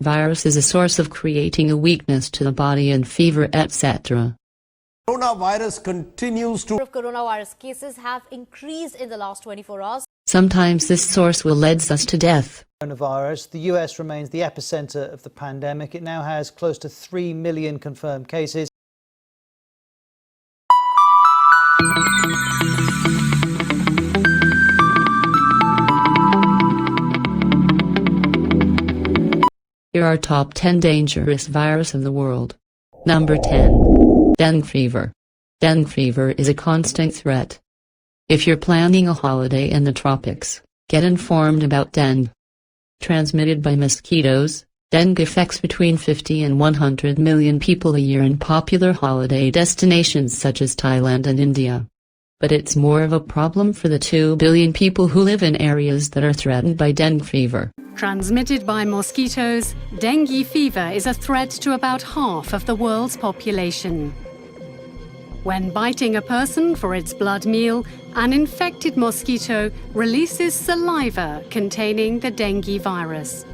Virus is a source of creating a weakness to the body and fever, etc. Coronavirus continues to... Coronavirus cases have increased in the last 24 hours. Sometimes this source will lead us to death. Coronavirus, the US remains the epicenter of the pandemic. It now has close to 3 million confirmed cases. Here are top 10 dangerous viruses in the world. Number 10. Dengue fever. Dengue fever is a constant threat. If you're planning a holiday in the tropics, get informed about dengue. Transmitted by mosquitoes, dengue affects between 50 and 100 million people a year in popular holiday destinations such as Thailand and India. But it's more of a problem for the 2 billion people who live in areas that are threatened by dengue fever. Transmitted by mosquitoes, dengue fever is a threat to about half of the world's population. When biting a person for its blood meal, an infected mosquito releases saliva containing the dengue virus.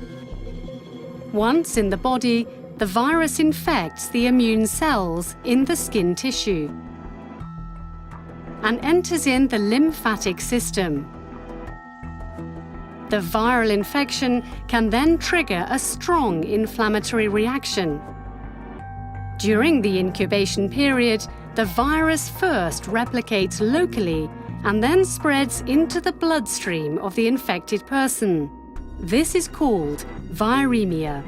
Once in the body, the virus infects the immune cells in the skin tissue and enters in the lymphatic system. The viral infection can then trigger a strong inflammatory reaction. During the incubation period, the virus first replicates locally and then spreads into the bloodstream of the infected person. This is called viremia.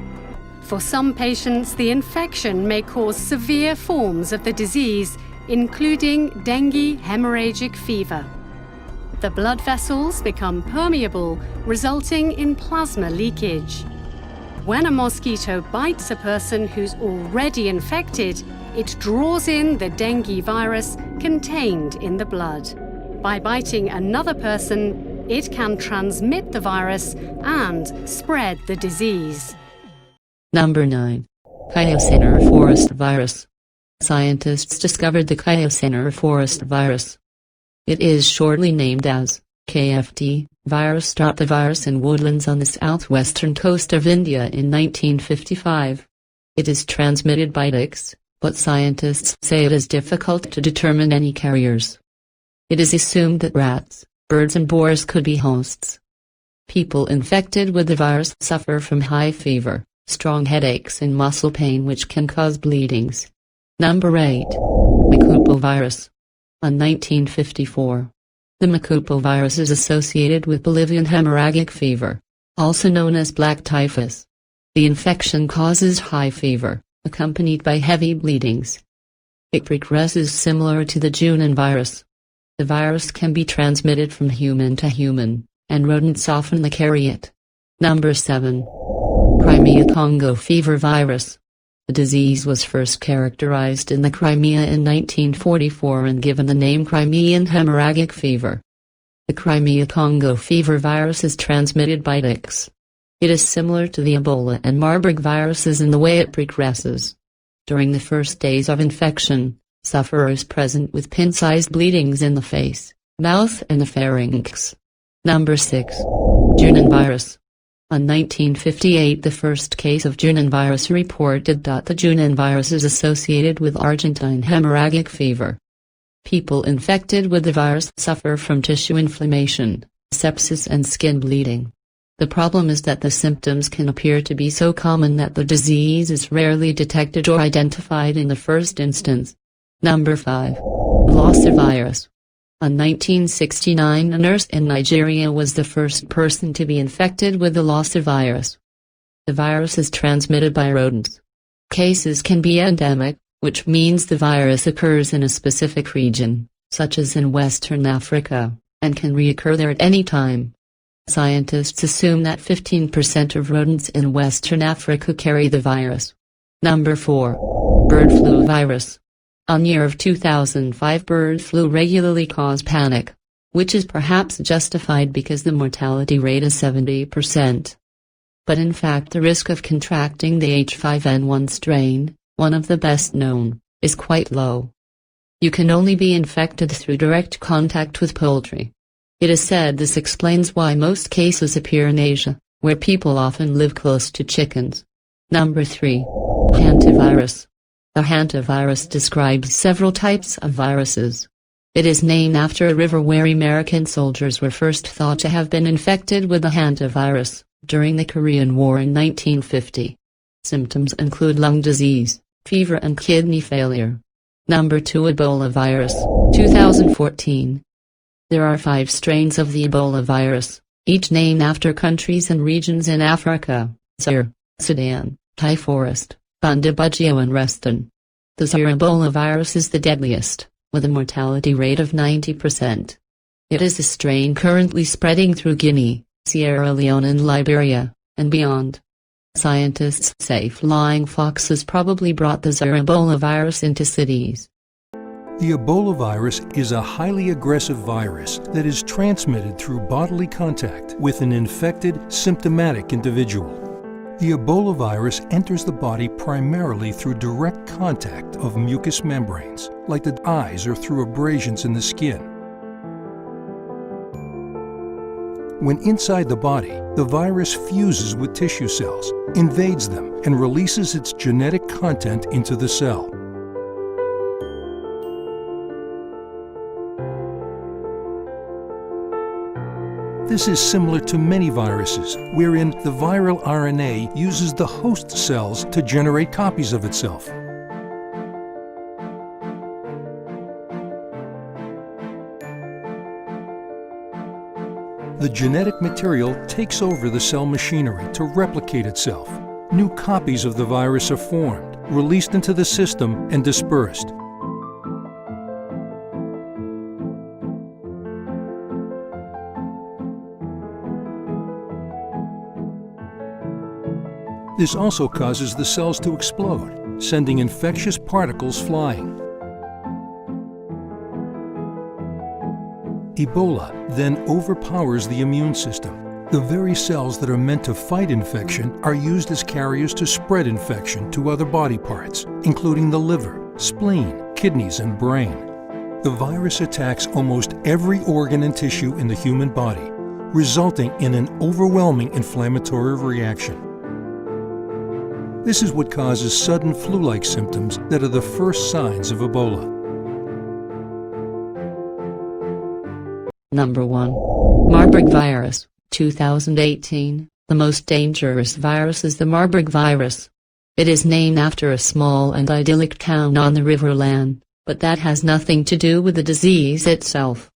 For some patients, the infection may cause severe forms of the disease, including dengue hemorrhagic fever. The blood vessels become permeable, resulting in plasma leakage. When a mosquito bites a person who's already infected, it draws in the dengue virus contained in the blood. By biting another person, it can transmit the virus and spread the disease. Number 9. Kyosener forest virus. Scientists discovered the Kyosener forest virus. It is shortly named as KFT virus. The virus in woodlands on the southwestern coast of India in 1955. It is transmitted by ticks, but scientists say it is difficult to determine any carriers. It is assumed that rats, birds and boars could be hosts. People infected with the virus suffer from high fever, strong headaches and muscle pain which can cause bleedings. Number 8. Macupo virus. In 1954. The Macupo virus is associated with Bolivian hemorrhagic fever, also known as black typhus. The infection causes high fever, accompanied by heavy bleedings. It progresses similar to the Junin virus. The virus can be transmitted from human to human, and rodents often carry it. Number 7. Crimea-Congo fever virus. The disease was first characterized in the Crimea in 1944 and given the name Crimean hemorrhagic fever. The Crimea-Congo fever virus is transmitted by ticks. It is similar to the Ebola and Marburg viruses in the way it progresses. During the first days of infection, sufferers present with pin-sized bleedings in the face, mouth and the pharynx. Number 6. Junin virus. In 1958 the first case of Junin virus reported. The Junin virus is associated with Argentine hemorrhagic fever. People infected with the virus suffer from tissue inflammation, sepsis and skin bleeding. The problem is that the symptoms can appear to be so common that the disease is rarely detected or identified in the first instance. Number 5. Lassa virus. In 1969 a nurse in Nigeria was the first person to be infected with the Lassa virus. The virus is transmitted by rodents. Cases can be endemic, which means the virus occurs in a specific region, such as in Western Africa, and can reoccur there at any time. Scientists assume that 15% of rodents in Western Africa carry the virus. Number 4. Bird flu virus. In year of 2005 bird flu regularly caused panic, which is perhaps justified because the mortality rate is 70%. But in fact the risk of contracting the H5N1 strain, one of the best known, is quite low. You can only be infected through direct contact with poultry. It is said this explains why most cases appear in Asia, where people often live close to chickens. Number 3. Hantavirus. The hantavirus describes several types of viruses. It is named after a river where American soldiers were first thought to have been infected with the hantavirus during the Korean War in 1950. Symptoms include lung disease, fever and kidney failure. Number 2. Ebola virus, 2014. There are 5 strains of the Ebola virus, each named after countries and regions in Africa: Zaire, Sudan, Thai Forest, Bundibugyo and Reston. The Zaire Ebola virus is the deadliest, with a mortality rate of 90%. It is a strain currently spreading through Guinea, Sierra Leone and Liberia, and beyond. Scientists say flying foxes probably brought the Zaire Ebola virus into cities. The Ebola virus is a highly aggressive virus that is transmitted through bodily contact with an infected, symptomatic individual. The Ebola virus enters the body primarily through direct contact of mucous membranes, like the eyes, or through abrasions in the skin. When inside the body, the virus fuses with tissue cells, invades them, and releases its genetic content into the cell. This is similar to many viruses, wherein the viral RNA uses the host cells to generate copies of itself. The genetic material takes over the cell machinery to replicate itself. New copies of the virus are formed, released into the system, and dispersed. This also causes the cells to explode, sending infectious particles flying. Ebola then overpowers the immune system. The very cells that are meant to fight infection are used as carriers to spread infection to other body parts, including the liver, spleen, kidneys, and brain. The virus attacks almost every organ and tissue in the human body, resulting in an overwhelming inflammatory reaction. This is what causes sudden flu-like symptoms that are the first signs of Ebola. Number 1. Marburg virus, 2018. The most dangerous virus is the Marburg virus. It is named after a small and idyllic town on the River Lahn, but that has nothing to do with the disease itself.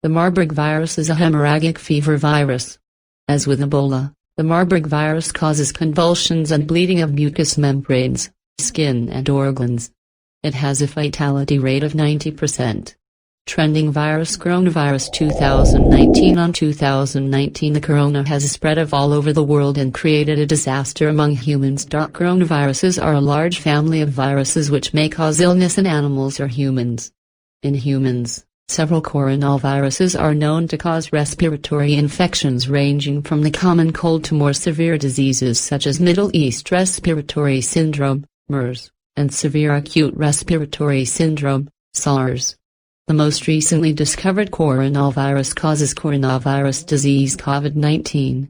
The Marburg virus is a hemorrhagic fever virus. As with Ebola, the Marburg virus causes convulsions and bleeding of mucous membranes, skin and organs. It has a fatality rate of 90%. Trending virus coronavirus 2019. On 2019, the corona has spread all over the world and created a disaster among humans. Coronaviruses are a large family of viruses which may cause illness in animals or humans. In humans, several coronaviruses are known to cause respiratory infections ranging from the common cold to more severe diseases such as Middle East Respiratory Syndrome, MERS, and Severe Acute Respiratory Syndrome, SARS. The most recently discovered coronavirus causes coronavirus disease COVID-19.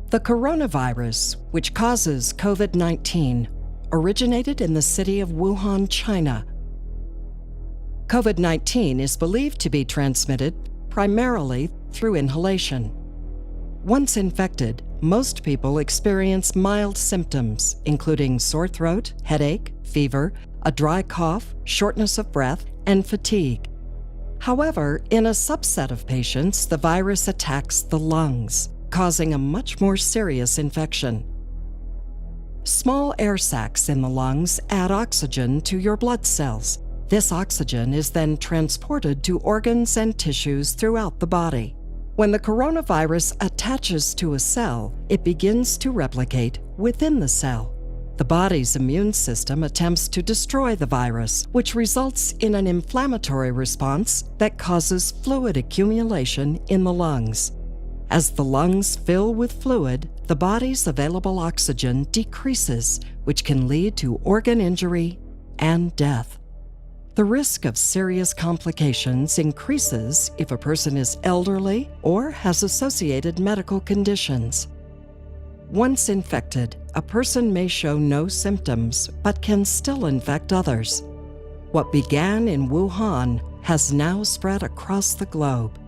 The coronavirus, which causes COVID-19, originated in the city of Wuhan, China. COVID-19 is believed to be transmitted primarily through inhalation. Once infected, most people experience mild symptoms, including sore throat, headache, fever, a dry cough, shortness of breath, and fatigue. However, in a subset of patients, the virus attacks the lungs, causing a much more serious infection. Small air sacs in the lungs add oxygen to your blood cells. This oxygen is then transported to organs and tissues throughout the body. When the coronavirus attaches to a cell, it begins to replicate within the cell. The body's immune system attempts to destroy the virus, which results in an inflammatory response that causes fluid accumulation in the lungs. As the lungs fill with fluid, the body's available oxygen decreases, which can lead to organ injury and death. The risk of serious complications increases if a person is elderly or has associated medical conditions. Once infected, a person may show no symptoms but can still infect others. What began in Wuhan has now spread across the globe.